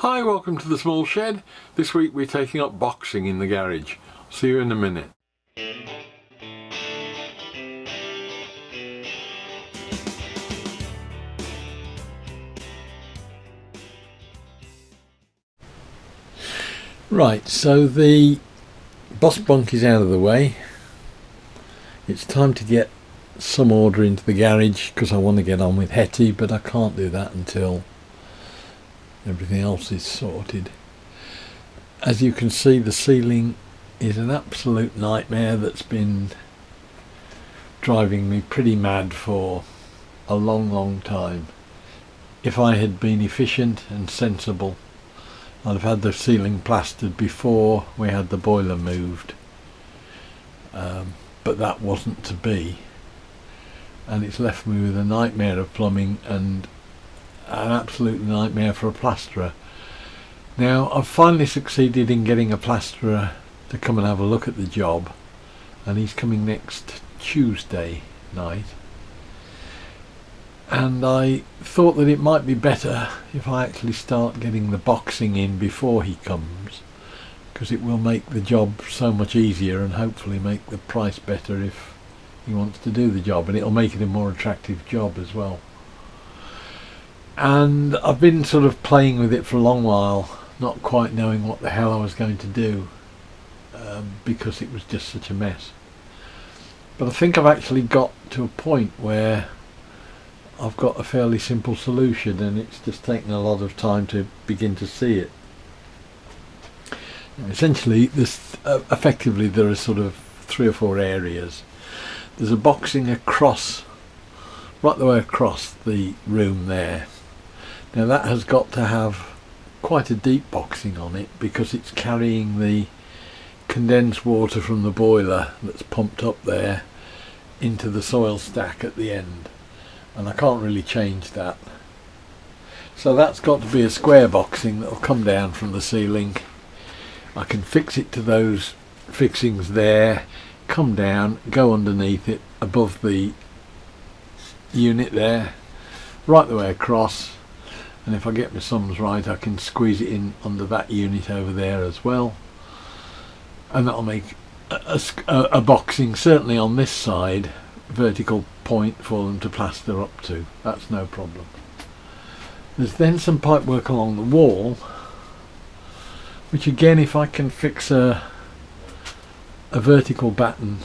Hi, welcome to the small shed. This week we're taking up boxing in the garage. See you in a minute. Right, so the boss bunk is out of the way. It's time to get some order into the garage because I want to get on with Hetty, but I can't do that until everything else is sorted. As you can see, the ceiling is an absolute nightmare that's been driving me pretty mad for a long time. If I had been efficient and sensible, I'd have had the ceiling plastered before we had the boiler moved, but that wasn't to be, and it's left me with a nightmare of plumbing and an absolute nightmare for a plasterer. Now I've finally succeeded in getting a plasterer to come and have a look at the job, and he's coming next Tuesday night, and I thought that it might be better if I actually start getting the boxing in before he comes, because it will make the job so much easier and hopefully make the price better if he wants to do the job, and it'll make it a more attractive job as well. And I've been sort of playing with it for a long while, not quite knowing what the hell I was going to do, because it was just such a mess. But I think I've actually got to a point where I've got a fairly simple solution, and it's just taken a lot of time to begin to see it. Essentially, effectively there are sort of 3 or 4 areas. There's a boxing across, right the way across the room there. Now that has got to have quite a deep boxing on it because it's carrying the condensed water from the boiler that's pumped up there into the soil stack at the end, and I can't really change that. So that's got to be a square boxing that'll come down from the ceiling. I can fix it to those fixings there, come down, go underneath it, above the unit there, right the way across, and if I get my sums right I can squeeze it in under that unit over there as well, and that'll make a boxing, certainly on this side, vertical point for them to plaster up to. That's no problem. There's then some pipe work along the wall, which again, if I can fix a vertical batten,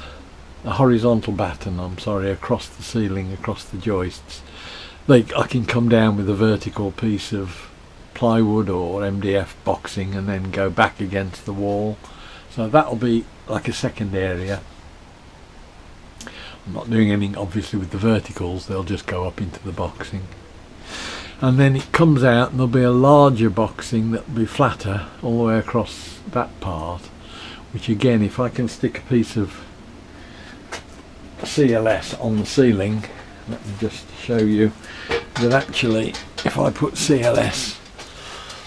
a horizontal batten, I'm sorry, across the ceiling, across the joists, I can come down with a vertical piece of plywood or MDF boxing and then go back against the wall. So that'll be like a second area. I'm not doing anything obviously with the verticals, they'll just go up into the boxing. And then it comes out and there'll be a larger boxing that'll be flatter all the way across that part, which again, if I can stick a piece of CLS on the ceiling, let me just show you that actually if I put CLS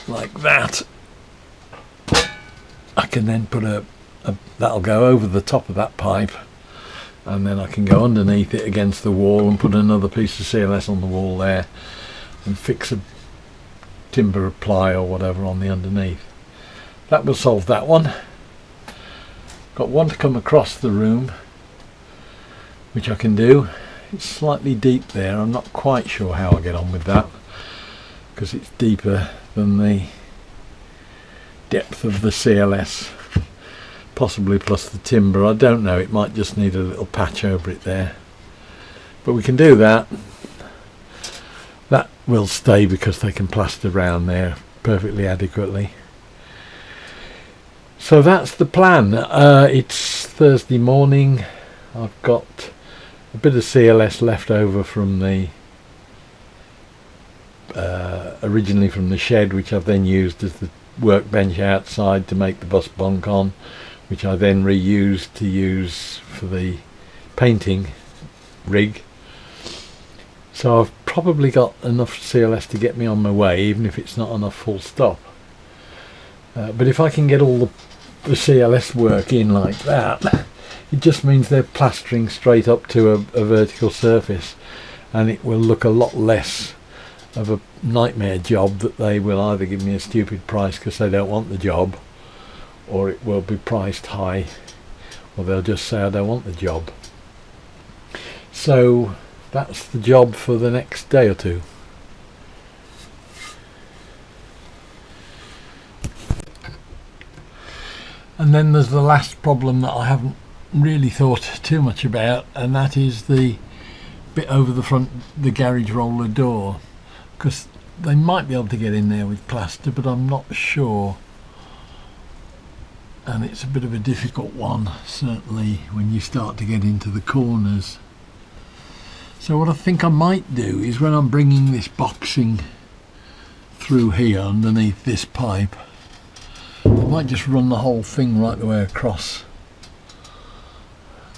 like that, I can then put that'll go over the top of that pipe, and then I can go underneath it against the wall and put another piece of CLS on the wall there and fix a timber ply or whatever on the underneath. That will solve that one. Got one to come across the room, which I can do. It's slightly deep there, I'm not quite sure how I get on with that because it's deeper than the depth of the CLS, possibly plus the timber, I don't know, it might just need a little patch over it there, but we can do that. That will stay because they can plaster around there perfectly adequately. So that's the plan. It's Thursday morning. I've got a bit of CLS left over from the originally from the shed, which I've then used as the workbench outside to make the bus bunk on, which I then reused to use for the painting rig. So I've probably got enough CLS to get me on my way, even if it's not enough full stop. But if I can get all the CLS work in like that, it just means they're plastering straight up to a vertical surface, and it will look a lot less of a nightmare job that they will either give me a stupid price because they don't want the job, or it will be priced high, or they'll just say I don't want the job. So that's the job for the next day or two. And then there's the last problem that I haven't really thought too much about, and that is the bit over the front, the garage roller door, because they might be able to get in there with plaster, but I'm not sure, and it's a bit of a difficult one, certainly when you start to get into the corners. So what I think I might do is, when I'm bringing this boxing through here underneath this pipe, I might just run the whole thing right the way across.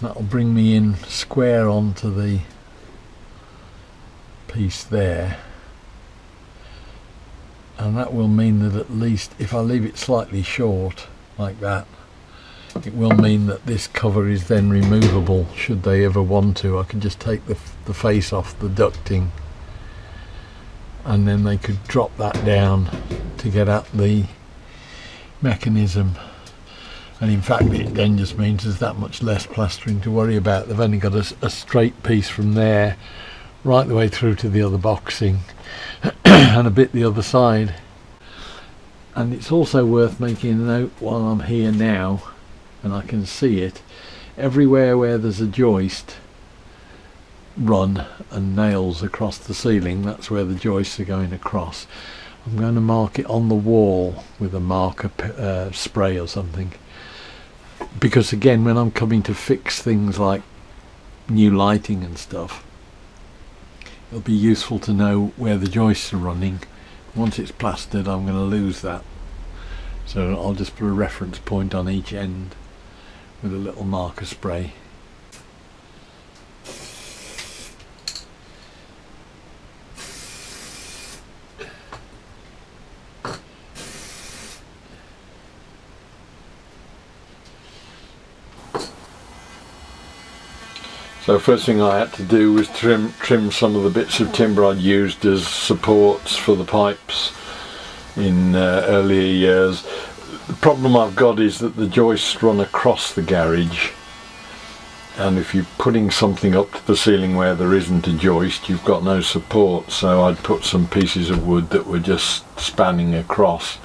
That'll bring me in square onto the piece there, and that will mean that at least if I leave it slightly short like that, it will mean that this cover is then removable should they ever want to. I can just take the face off the ducting, and then they could drop that down to get at the mechanism. And in fact it then just means there's that much less plastering to worry about. They've only got a straight piece from there right the way through to the other boxing and a bit the other side. And it's also worth making a note while I'm here now, and I can see it, everywhere where there's a joist run and nails across the ceiling, that's where the joists are going across. I'm going to mark it on the wall with a marker spray or something, because again, when I'm coming to fix things like new lighting and stuff, it'll be useful to know where the joists are running. Once it's plastered, I'm going to lose that, so I'll just put a reference point on each end with a little marker spray. So first thing I had to do was trim some of the bits of timber I'd used as supports for the pipes in earlier years. The problem I've got is that the joists run across the garage, and if you're putting something up to the ceiling where there isn't a joist, you've got no support. So I'd put some pieces of wood that were just spanning across,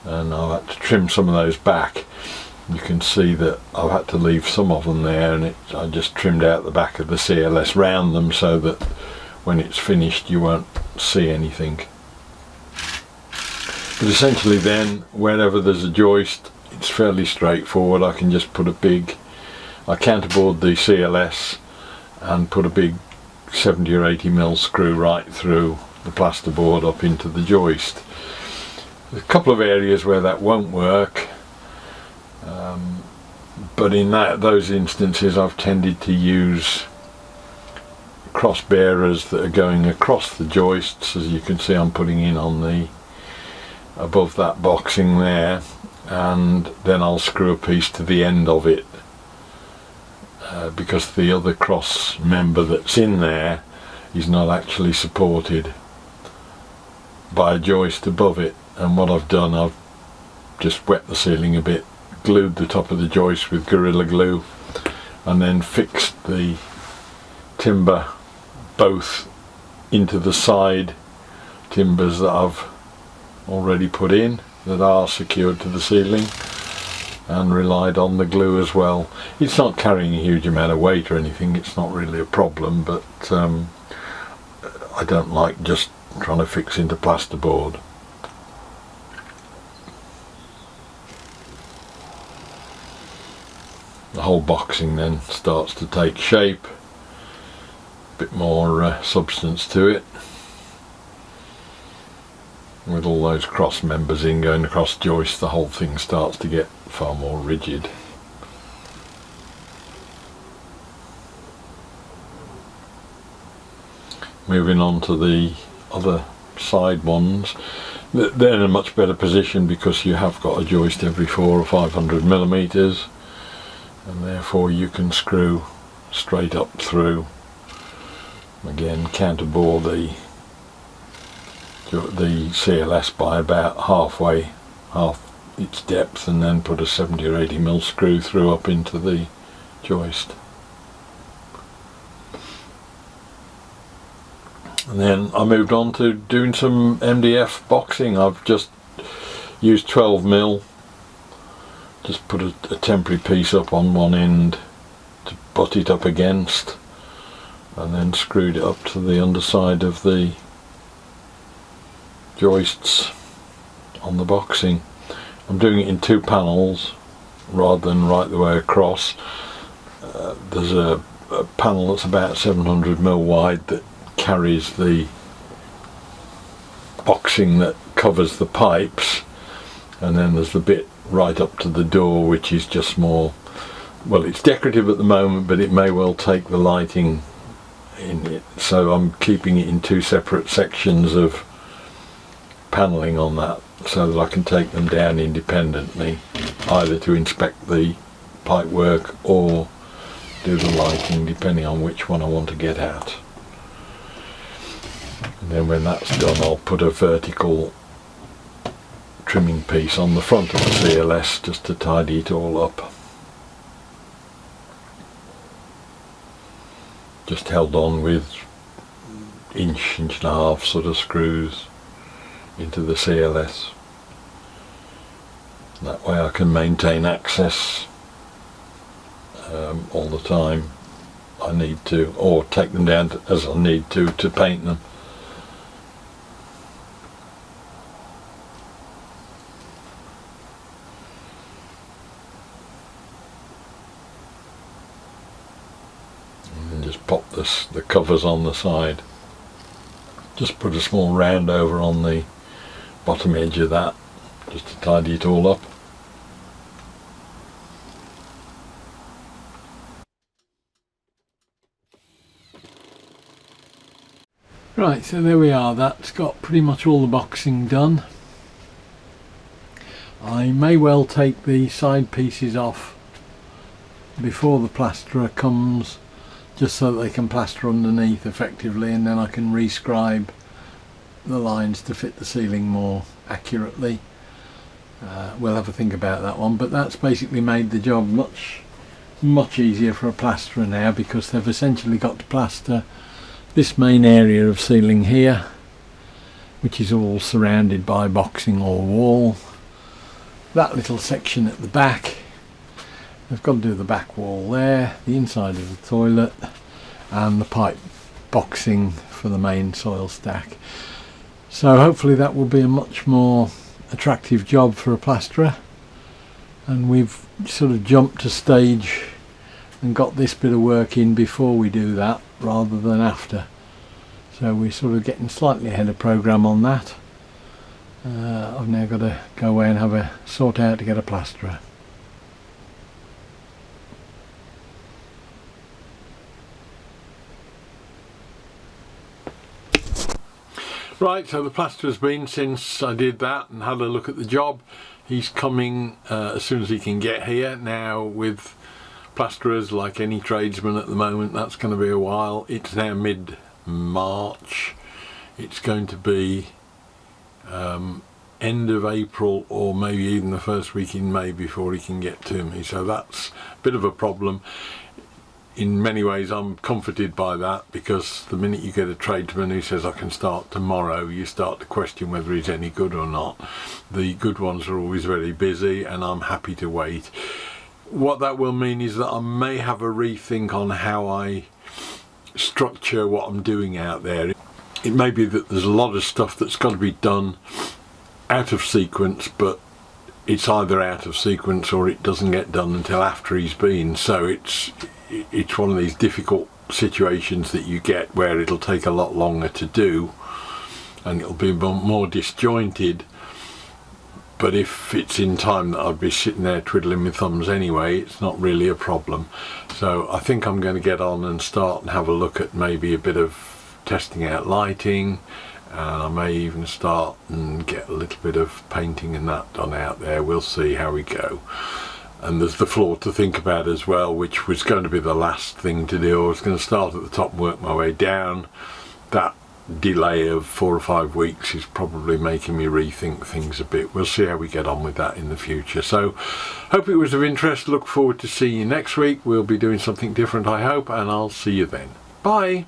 and I had to trim some of those back. You can see that I've had to leave some of them there, and I just trimmed out the back of the CLS round them so that when it's finished you won't see anything. But essentially then, wherever there's a joist, it's fairly straightforward. I can just put I counterboard the CLS and put a big 70 or 80mm screw right through the plasterboard up into the joist. There's a couple of areas where that won't work, but in those instances I've tended to use cross bearers that are going across the joists. As you can see, I'm putting in on the above that boxing there, and then I'll screw a piece to the end of it, because the other cross member that's in there is not actually supported by a joist above it. And what I've done, I've just wet the ceiling a bit, glued the top of the joist with Gorilla Glue, and then fixed the timber both into the side timbers that I've already put in that are secured to the ceiling, and relied on the glue as well. It's not carrying a huge amount of weight or anything, it's not really a problem, but I don't like just trying to fix into plasterboard. The whole boxing then starts to take shape, a bit more substance to it. With all those cross members in going across joists, the whole thing starts to get far more rigid. Moving on to the other side ones, they're in a much better position because you have got a joist every 400 or 500mm, and therefore you can screw straight up through. Again, counterbore the the CLS by about half its depth, and then put a 70 or 80mm screw through up into the joist. And then I moved on to doing some MDF boxing. I've just used 12mm, just put a temporary piece up on one end to butt it up against, and then screwed it up to the underside of the joists on the boxing. I'm doing it in 2 panels rather than right the way across. There's a panel that's about 700mm wide that carries the boxing that covers the pipes, and then there's the bit right up to the door which is just more, well, it's decorative at the moment, but it may well take the lighting in it, so I'm keeping it in 2 separate sections of panelling on that, so that I can take them down independently, either to inspect the pipework or do the lighting, depending on which one I want to get at. And then when that's done, I'll put a vertical trimming piece on the front of the CLS just to tidy it all up. Just held on with inch and a half sort of screws into the CLS. That way I can maintain access all the time I need to, or take them down as I need to paint them. And then just pop the covers on the side. Just put a small round over on the bottom edge of that, just to tidy it all up. Right, so there we are, that's got pretty much all the boxing done. I may well take the side pieces off before the plasterer comes, just so that they can plaster underneath effectively, and then I can rescribe the lines to fit the ceiling more accurately. We'll have a think about that one, but that's basically made the job much easier for a plasterer now, because they've essentially got to plaster this main area of ceiling here, which is all surrounded by boxing or wall. That little section at the back, they've got to do the back wall there, the inside of the toilet, and the pipe boxing for the main soil stack. So hopefully that will be a much more attractive job for a plasterer, and we've sort of jumped a stage and got this bit of work in before we do that rather than after, so we're sort of getting slightly ahead of programme on that. I've now got to go away and have a sort out to get a plasterer. Right, so the plasterer's been since I did that and had a look at the job. He's coming as soon as he can get here. Now, with plasterers, like any tradesman at the moment, that's going to be a while. It's now mid-March. It's going to be end of April, or maybe even the first week in May before he can get to me, so that's a bit of a problem. In many ways I'm comforted by that, because the minute you get a tradesman who says I can start tomorrow, you start to question whether he's any good or not. The good ones are always very busy, and I'm happy to wait. What that will mean is that I may have a rethink on how I structure what I'm doing out there. It may be that there's a lot of stuff that's got to be done out of sequence, but it's either out of sequence or it doesn't get done until after he's been. So it's one of these difficult situations that you get where it'll take a lot longer to do and it'll be more disjointed. But if it's in time that I'd be sitting there twiddling my thumbs anyway, it's not really a problem. So I think I'm going to get on and start and have a look at maybe a bit of testing out lighting, and I may even start and get a little bit of painting and that done out there. We'll see how we go. And there's the floor to think about as well, which was going to be the last thing to do. I was going to start at the top and work my way down. That delay of 4 or 5 weeks is probably making me rethink things a bit. We'll see how we get on with that in the future. So hope it was of interest. Look forward to seeing you next week. We'll be doing something different, I hope, and I'll see you then. Bye.